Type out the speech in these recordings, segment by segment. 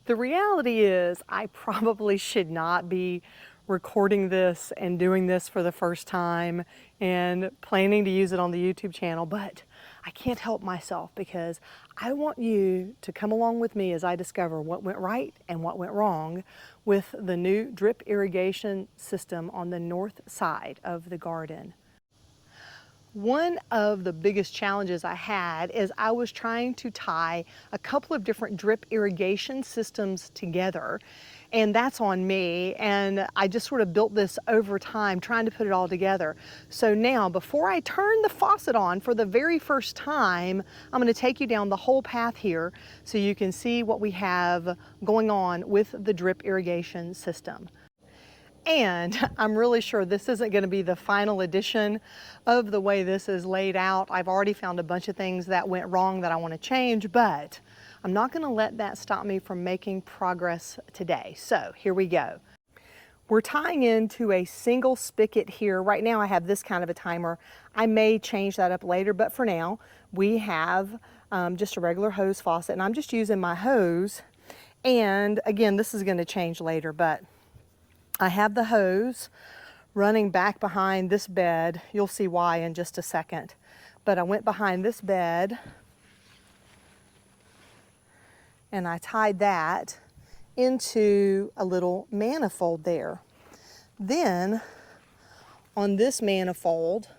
The reality is I probably should not be recording this and doing this for the first time and planning to use it on the YouTube channel, but I can't help myself because I want you to come along with me as I discover what went right and what went wrong with the new drip irrigation system on the north side of the garden. One of the biggest challenges I had is I was trying to tie a couple of different drip irrigation systems together, and that's on me, and I just sort of built this over time trying to put it all together. So now, before I turn the faucet on for the very first time, I'm going to take you down the whole path here so you can see what we have going on with the drip irrigation system. And I'm really sure this isn't going to be the final edition of the way this is laid out. I've already found a bunch of things that went wrong that I want to change, but I'm not going to let that stop me from making progress today. So here we go. We're tying into a single spigot here. Right now I have this kind of a timer. I may change that up later, but for now we have just a regular hose faucet, and I'm just using my hose. And again, this is going to change later, but I have the hose running back behind this bed. You'll see why in just a second. But I went behind this bed and I tied that into a little manifold there. Then on this manifold,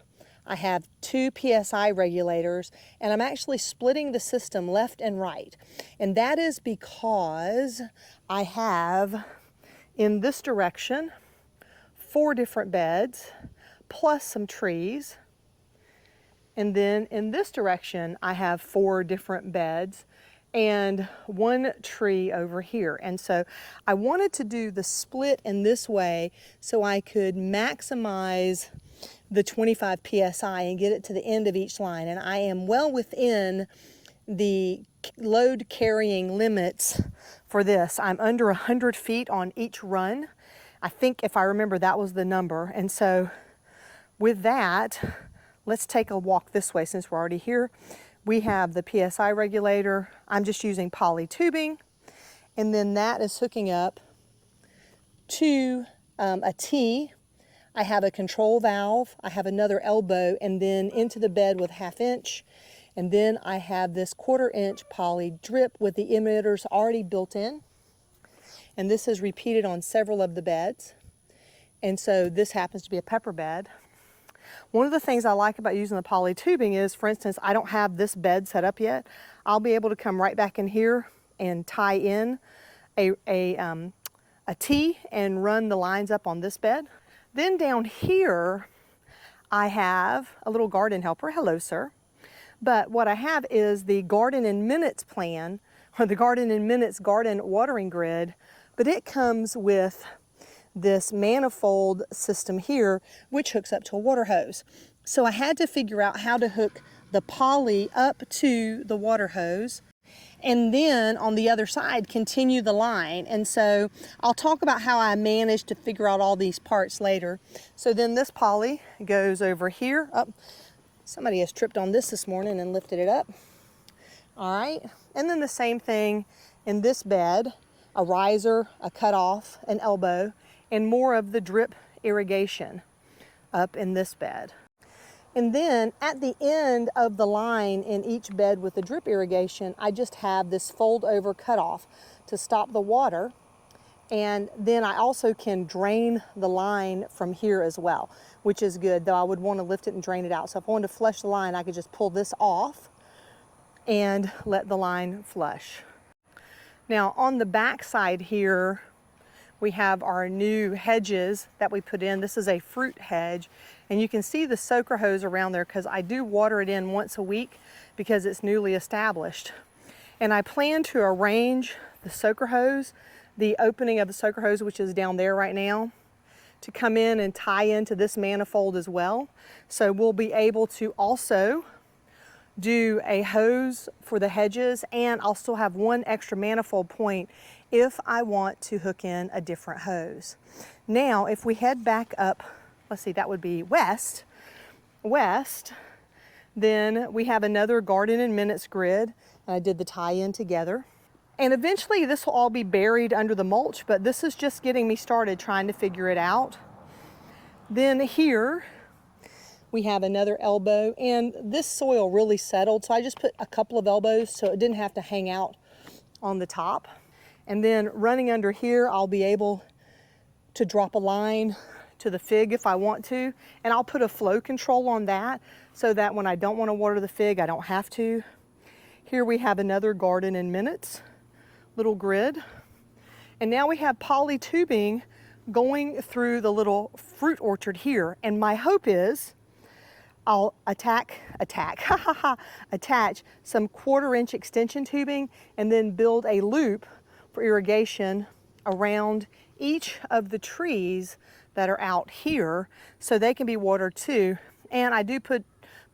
I have 2 PSI regulators, and I'm actually splitting the system left and right. And that is because I have in this direction 4 different beds plus some trees, and then in this direction I have 4 different beds and 1 tree over here. And so I wanted to do the split in this way so I could maximize the 25 psi and get it to the end of each line, and I am well within the load carrying limits for this. I'm under 100 feet on each run. I think, if I remember, that was the number. And so with that, let's take a walk this way since we're already here. We have the PSI regulator. I'm just using poly tubing, and then that is hooking up to a T. I have a control valve, I have another elbow, and then into the bed with 1/2 inch. And then I have this 1/4 inch poly drip with the emitters already built in. And this is repeated on several of the beds. And so this happens to be a pepper bed. One of the things I like about using the poly tubing is, for instance, I don't have this bed set up yet. I'll be able to come right back in here and tie in a T and run the lines up on this bed. Then down here, I have a little garden helper. Hello, sir. But what I have is the Garden in Minutes plan, or the Garden in Minutes garden watering grid, but it comes with this manifold system here, which hooks up to a water hose. So I had to figure out how to hook the poly up to the water hose, and then on the other side continue the line. And so I'll talk about how I managed to figure out all these parts later. So then this poly goes over here. Oh, somebody has tripped on this morning and lifted it up. All right, and then the same thing in this bed, a riser, a cutoff, an elbow, and more of the drip irrigation up in this bed. And then at the end of the line in each bed with the drip irrigation, I just have this fold over cutoff to stop the water. And then I also can drain the line from here as well, which is good, though I would want to lift it and drain it out. So if I wanted to flush the line, I could just pull this off and let the line flush. Now on the back side here, we have our new hedges that we put in. This is a fruit hedge, and you can see the soaker hose around there because I do water it in once a week because it's newly established. And I plan to arrange the soaker hose, the opening of the soaker hose, which is down there right now, to come in and tie into this manifold as well. So we'll be able to also do a hose for the hedges, and I'll still have 1 extra manifold point if I want to hook in a different hose. Now, if we head back up, let's see, that would be west, then we have another Garden in Minutes grid, and I did the tie-in together. And eventually this will all be buried under the mulch, but this is just getting me started trying to figure it out. Then here we have another elbow, and this soil really settled, so I just put a couple of elbows so it didn't have to hang out on the top. And then running under here, I'll be able to drop a line to the fig if I want to, and I'll put a flow control on that so that when I don't want to water the fig, I don't have to. Here we have another garden in minutes little grid, and now we have poly tubing going through the little fruit orchard here, and my hope is I'll attach some 1/4-inch extension tubing and then build a loop for irrigation around each of the trees that are out here so they can be watered too. And I do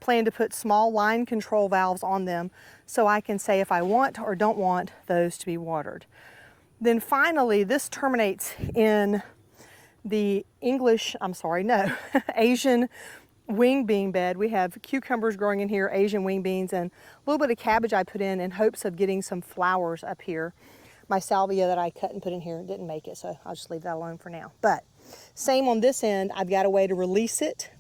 plan to put small line control valves on them so I can say if I want or don't want those to be watered. Then finally, this terminates in the Asian wing bean bed. We have cucumbers growing in here, Asian wing beans, and a little bit of cabbage I put in hopes of getting some flowers up here. My salvia that I cut and put in here didn't make it, so I'll just leave that alone for now. But same on this end, I've got a way to release it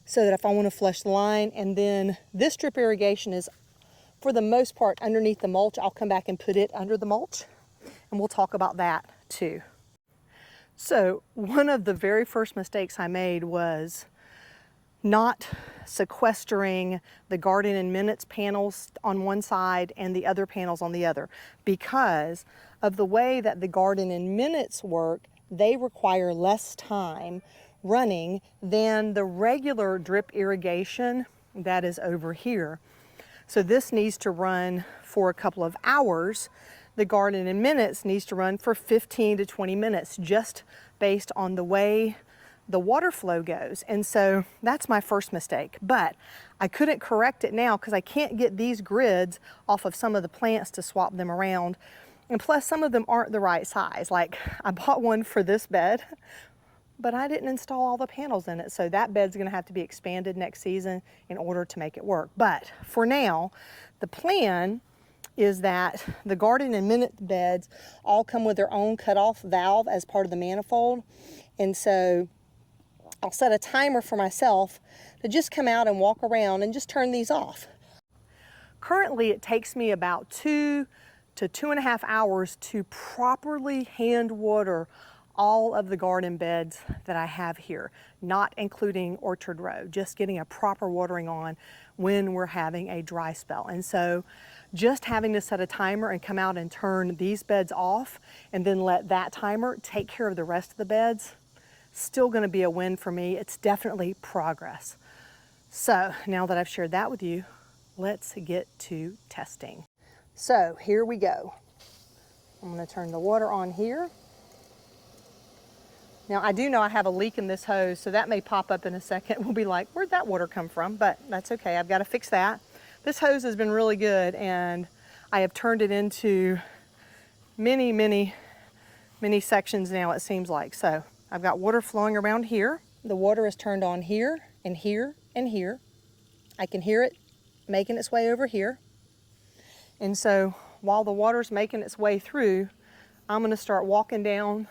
so that if I want to flush the line, and then this drip irrigation is for the most part underneath the mulch. I'll come back and put it under the mulch, and we'll talk about that too. So one of the very first mistakes I made was not sequestering the garden in minutes panels on one side and the other panels on the other. Because of the way that the garden in minutes work, they require less time running than the regular drip irrigation that is over here. So this needs to run for a couple of hours. The garden in minutes needs to run for 15 to 20 minutes, just based on the way the water flow goes. And so that's my first mistake, but I couldn't correct it now because I can't get these grids off of some of the plants to swap them around. And plus some of them aren't the right size. Like I bought one for this bed, but I didn't install all the panels in it. So that bed's gonna have to be expanded next season in order to make it work. But for now, the plan is that the garden and minute beds all come with their own cutoff valve as part of the manifold. And so I'll set a timer for myself to just come out and walk around and just turn these off. Currently, it takes me about 2 to 2.5 hours to properly hand water all of the garden beds that I have here, not including Orchard Row, just getting a proper watering on when we're having a dry spell. And so just having to set a timer and come out and turn these beds off and then let that timer take care of the rest of the beds, still going to be a win for me. It's definitely progress. So now that I've shared that with you, let's get to testing. So here we go. I'm going to turn the water on here. Now I do know I have a leak in this hose, so that may pop up in a second. We'll be like, where'd that water come from? But that's okay, I've got to fix that. This hose has been really good, and I have turned it into many sections now, it seems like. So I've got water flowing around here. The water is turned on here and here and here. I can hear it making its way over here. And so while the water's making its way through, I'm going to start walking down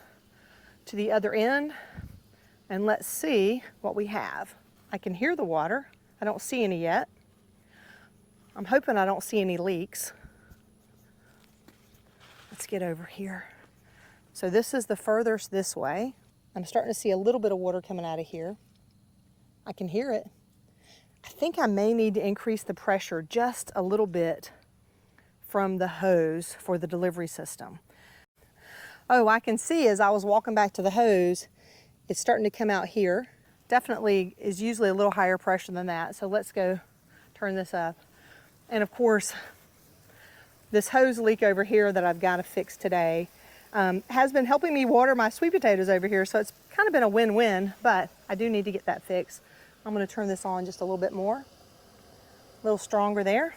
to the other end, and let's see what we have. I can hear the water. I don't see any yet. I'm hoping I don't see any leaks. Let's get over here. So this is the furthest this way. I'm starting to see a little bit of water coming out of here. I can hear it. I think I may need to increase the pressure just a little bit from the hose for the delivery system. Oh, I can see as I was walking back to the hose, it's starting to come out here. Definitely is usually a little higher pressure than that. So let's go turn this up. And of course, this hose leak over here that I've got to fix today has been helping me water my sweet potatoes over here. So it's kind of been a win-win, but I do need to get that fixed. I'm going to turn this on just a little bit more, a little stronger there.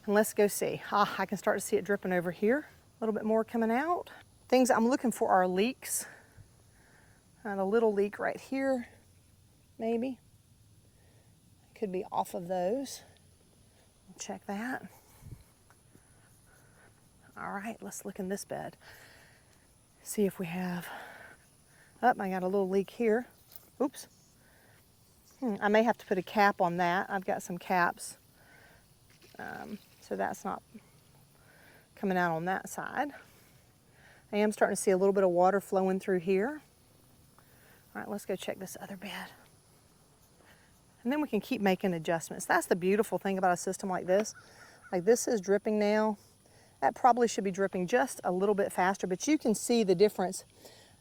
And let's go see. I can start to see it dripping over here. A little bit more coming out. Things I'm looking for are leaks. And a little leak right here, maybe. Could be off of those. Check that. All right, let's look in this bed. See if we have, oh, I got a little leak here. Oops. I may have to put a cap on that. I've got some caps. So that's not coming out on that side. I am starting to see a little bit of water flowing through here. All right, let's go check this other bed. And then we can keep making adjustments. That's the beautiful thing about a system like this. Like this is dripping now. That probably should be dripping just a little bit faster, but you can see the difference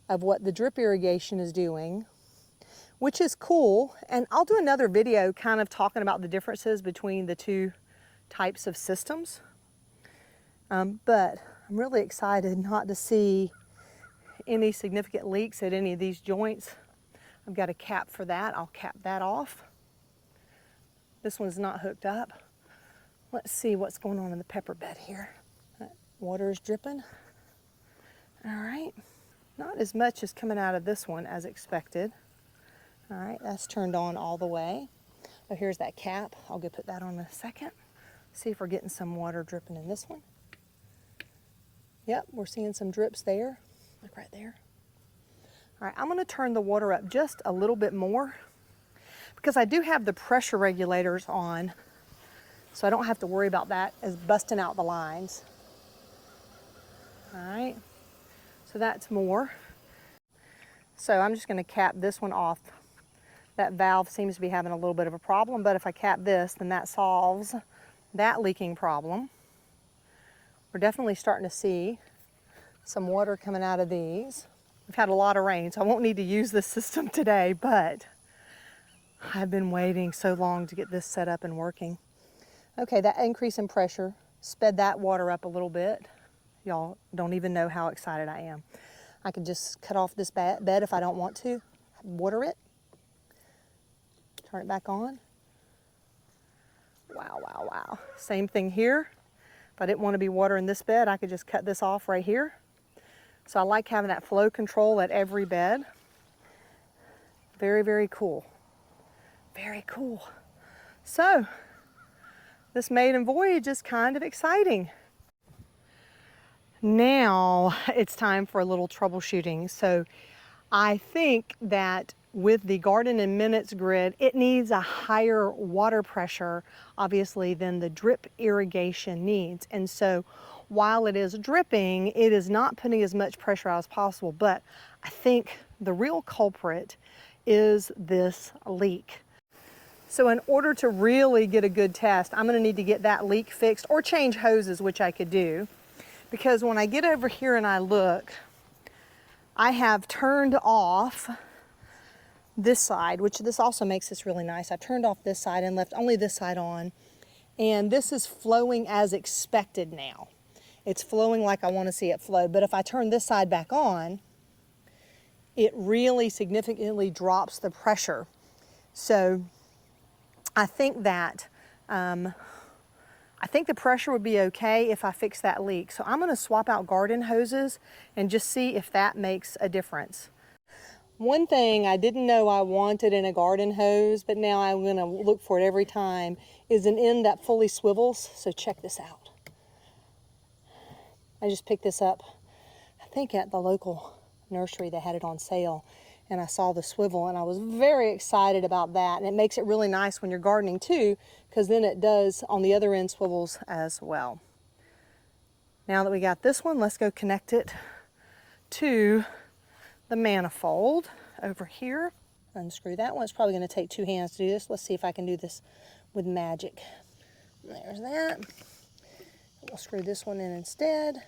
of what the drip irrigation is doing, which is cool. And I'll do another video kind of talking about the differences between the two types of systems. But I'm really excited not to see any significant leaks at any of these joints. I've got a cap for that. I'll cap that off. This one's not hooked up. Let's see what's going on in the pepper bed here. Water is dripping. All right, not as much as coming out of this one as expected. All right, that's turned on all the way. Oh, here's that cap. I'll go put that on in a second. See if we're getting some water dripping in this one. Yep, we're seeing some drips there, like right there. All right, I'm gonna turn the water up just a little bit more because I do have the pressure regulators on, so I don't have to worry about that as busting out the lines. All right, so that's more. So I'm just gonna cap this one off. That valve seems to be having a little bit of a problem, but if I cap this, then that solves that leaking problem. We're definitely starting to see some water coming out of these. We've had a lot of rain, so I won't need to use this system today, but I've been waiting so long to get this set up and working. Okay, that increase in pressure sped that water up a little bit. Y'all don't even know how excited I am. I can just cut off this bed if I don't want to, water it, turn it back on. Wow, wow, wow. Same thing here. If I didn't want to be watering this bed, I could just cut this off right here. So I like having that flow control at every bed. Very, very cool. Very cool. So this maiden voyage is kind of exciting. Now it's time for a little troubleshooting. So I think that with the Garden in Minutes grid, it needs a higher water pressure, obviously, than the drip irrigation needs. And so while it is dripping, it is not putting as much pressure out as possible. But I think the real culprit is this leak. So in order to really get a good test, I'm going to need to get that leak fixed or change hoses, which I could do. Because when I get over here and I look, I have turned off this side, which this also makes this really nice. I turned off this side and left only this side on. And this is flowing as expected now. It's flowing like I want to see it flow. But if I turn this side back on, it really significantly drops the pressure. So I think that the pressure would be okay if I fix that leak. So I'm going to swap out garden hoses and just see if that makes a difference. One thing I didn't know I wanted in a garden hose, but now I'm going to look for it every time, is an end that fully swivels. So check this out. I just picked this up, I think at the local nursery. They had it on sale, and I saw the swivel, and I was very excited about that. And it makes it really nice when you're gardening too, because then it does on the other end swivels as well. Now that we got this one, let's go connect it to the manifold over here. Unscrew that one. It's probably going to take 2 hands to do this. Let's see if I can do this with magic. There's that. We'll screw this one in instead.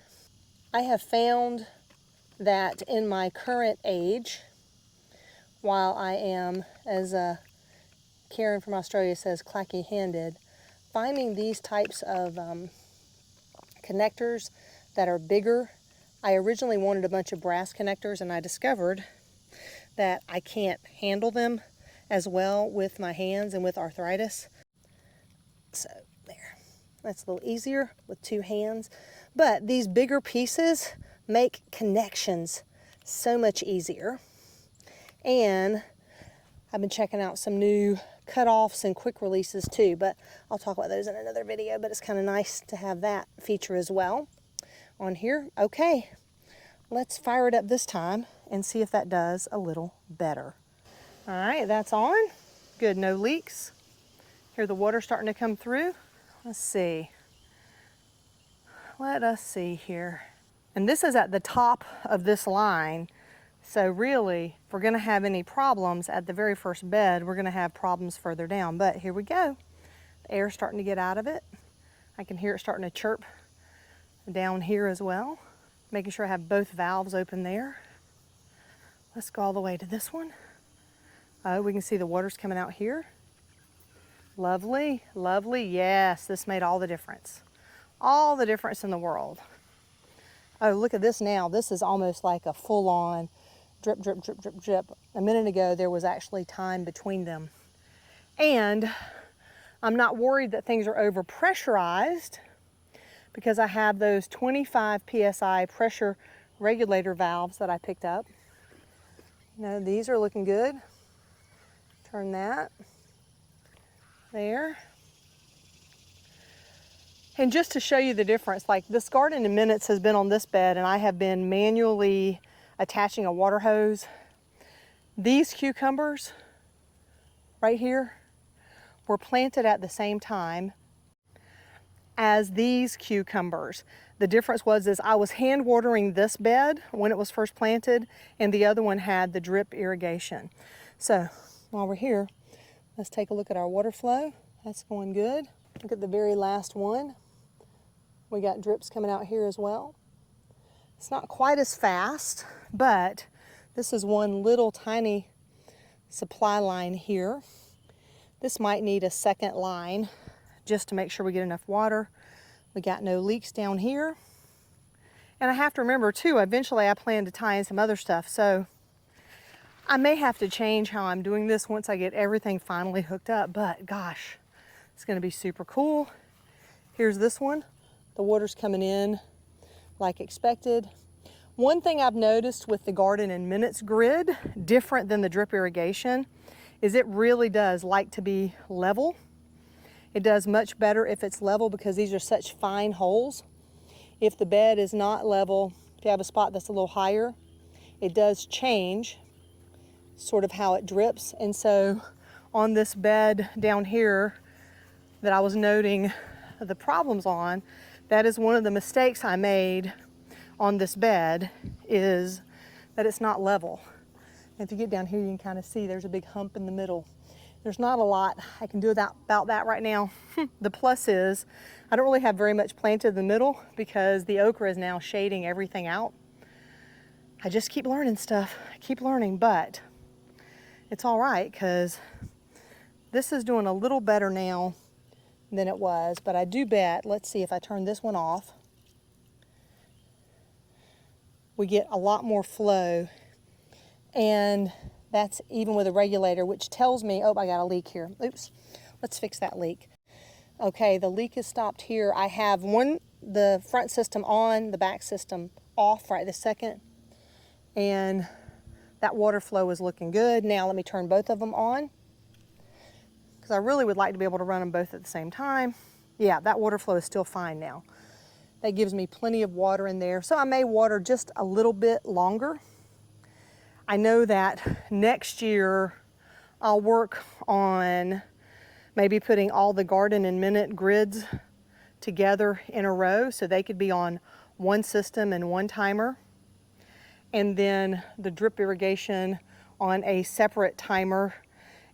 I have found that in my current age, while I am, as Karen from Australia says, clacky-handed, finding these types of connectors that are bigger. I originally wanted a bunch of brass connectors, and I discovered that I can't handle them as well with my hands and with arthritis. So there, that's a little easier with 2 hands. But these bigger pieces make connections so much easier. And I've been checking out some new cutoffs and quick releases too, but I'll talk about those in another video. But it's kind of nice to have that feature as well. on here. Okay, let's fire it up this time and see if that does a little better. All right, that's on. Good, no leaks. Hear the water starting to come through. Let's see. Let us see here. And this is at the top of this line. So really, if we're gonna have any problems at the very first bed, we're gonna have problems further down. But here we go. The air's starting to get out of it. I can hear it starting to chirp down here as well. Making sure I have both valves open there. Let's go all the way to this one. Oh, we can see the water's coming out here. Lovely, lovely. Yes, this made all the difference. All the difference in the world. Oh, look at this now. This is almost like a full-on drip, drip, drip, drip, drip. A minute ago, there was actually time between them. And I'm not worried that things are overpressurized because I have those 25 PSI pressure regulator valves that I picked up. You know, these are looking good. Turn that. There. And just to show you the difference, like this garden in minutes has been on this bed and I have been manually attaching a water hose. These cucumbers right here were planted at the same time as these cucumbers. The difference was I was hand watering this bed when it was first planted and the other one had the drip irrigation. So while we're here, let's take a look at our water flow. That's going good. Look at the very last one. We got drips coming out here as well. It's not quite as fast, but this is one little tiny supply line here. This might need a second line just to make sure we get enough water. We got no leaks down here. And I have to remember too, eventually I plan to tie in some other stuff. So I may have to change how I'm doing this once I get everything finally hooked up, but gosh, it's gonna be super cool. Here's this one. The water's coming in like expected. One thing I've noticed with the garden in minutes grid, different than the drip irrigation, is it really does like to be level. It does much better if it's level because these are such fine holes. If the bed is not level, if you have a spot that's a little higher, it does change sort of how it drips. And so on this bed down here that I was noting the problems on, that is one of the mistakes I made on this bed, is that it's not level. And if you get down here, you can kind of see there's a big hump in the middle. There's not a lot I can do about that right now. The plus is I don't really have very much planted in the middle because the okra is now shading everything out. I just keep learning stuff. I keep learning, but it's all right because this is doing a little better now than it was. But I do bet, let's see if I turn this one off, we get a lot more flow. And that's even with a regulator, which tells me, oh, I got a leak here. Oops, let's fix that leak. Okay, the leak is stopped here. I have the front system on, the back system off right this second. And that water flow is looking good. Now let me turn both of them on because I really would like to be able to run them both at the same time. Yeah, that water flow is still fine now. That gives me plenty of water in there. So I may water just a little bit longer. I know that next year I'll work on maybe putting all the garden and minute grids together in a row so they could be on one system and one timer. And then the drip irrigation on a separate timer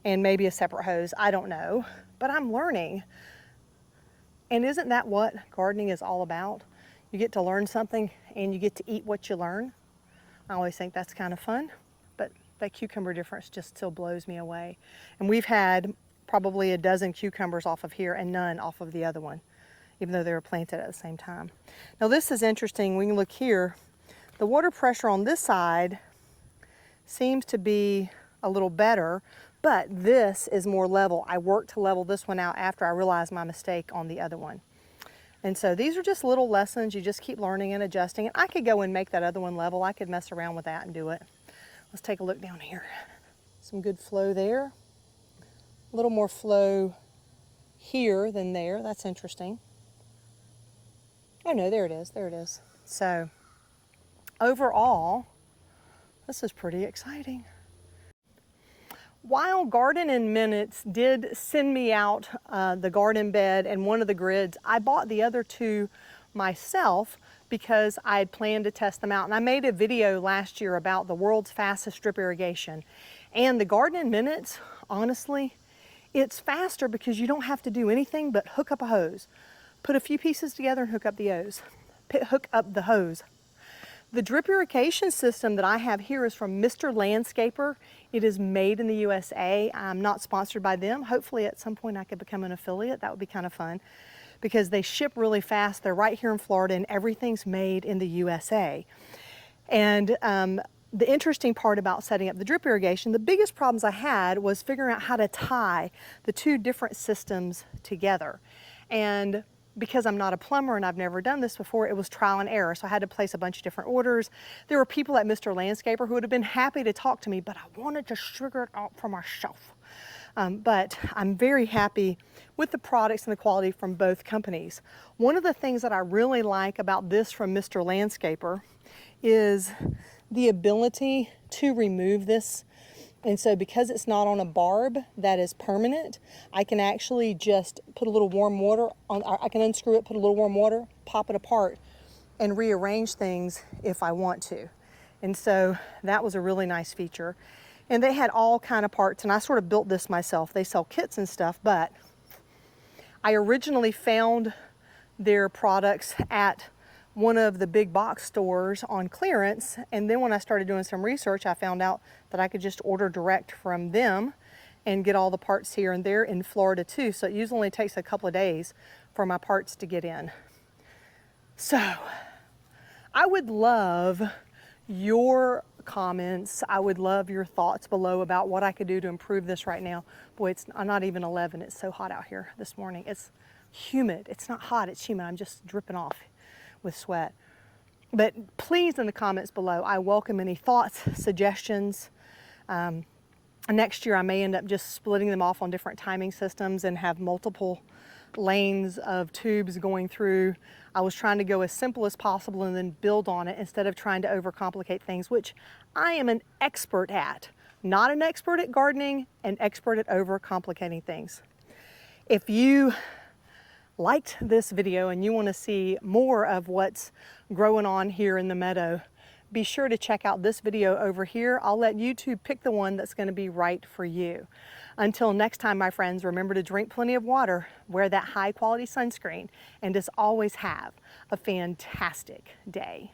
and maybe a separate hose. I don't know, but I'm learning. And isn't that what gardening is all about? You get to learn something and you get to eat what you learn. I always think that's kind of fun, but that cucumber difference just still blows me away. And we've had probably a dozen cucumbers off of here and none off of the other one, even though they were planted at the same time. Now this is interesting. We can look here. The water pressure on this side seems to be a little better, but this is more level. I worked to level this one out after I realized my mistake on the other one. And so these are just little lessons. You just keep learning and adjusting. And I could go and make that other one level. I could mess around with that and do it. Let's take a look down here. Some good flow there. A little more flow here than there. That's interesting. Oh no, there it is. There it is. So overall, this is pretty exciting. While Garden in Minutes did send me out the garden bed and one of the grids, I bought the other two myself because I had planned to test them out. And I made a video last year about the world's fastest drip irrigation. And the Garden in Minutes, honestly, it's faster because you don't have to do anything but hook up a hose. Put a few pieces together and hook up the hose. Hook up the hose. The drip irrigation system that I have here is from Mr. Landscaper. It is made in the USA. I'm not sponsored by them. Hopefully at some point I could become an affiliate. That would be kind of fun because they ship really fast. They're right here in Florida and everything's made in the USA. And the interesting part about setting up the drip irrigation, the biggest problems I had was figuring out how to tie the two different systems together. And because I'm not a plumber and I've never done this before, it was trial and error. So I had to place a bunch of different orders. There were people at Mr. Landscaper who would have been happy to talk to me, but I wanted to figure it out for myself. But I'm very happy with the products and the quality from both companies. One of the things that I really like about this from Mr. Landscaper is the ability to remove this. And so because it's not on a barb that is permanent, I can actually just put a little warm water on, I can unscrew it, put a little warm water, pop it apart, and rearrange things if I want to. And so that was a really nice feature. And they had all kind of parts, and I sort of built this myself. They sell kits and stuff, but I originally found their products at one of the big box stores on clearance, and then when I started doing some research, I found out that I could just order direct from them and get all the parts here, and they're in Florida too, so it usually only takes a couple of days for my parts to get in. So I would love your comments. I would love your thoughts below about what I could do to improve this right now. Boy, I'm not even 11. It's so hot out here this morning. It's humid. It's not hot, it's humid. I'm just dripping off with sweat. But please, in the comments below, I welcome any thoughts, suggestions. Next year I may end up just splitting them off on different timing systems and have multiple lanes of tubes going through. I was trying to go as simple as possible and then build on it instead of trying to overcomplicate things, which I am an expert at. Not an expert at gardening, an expert at overcomplicating things. If you liked this video and you want to see more of what's growing on here in the meadow, be sure to check out this video over here. I'll let YouTube pick the one that's going to be right for you. Until next time, my friends, remember to drink plenty of water, wear that high quality sunscreen, and just always have a fantastic day.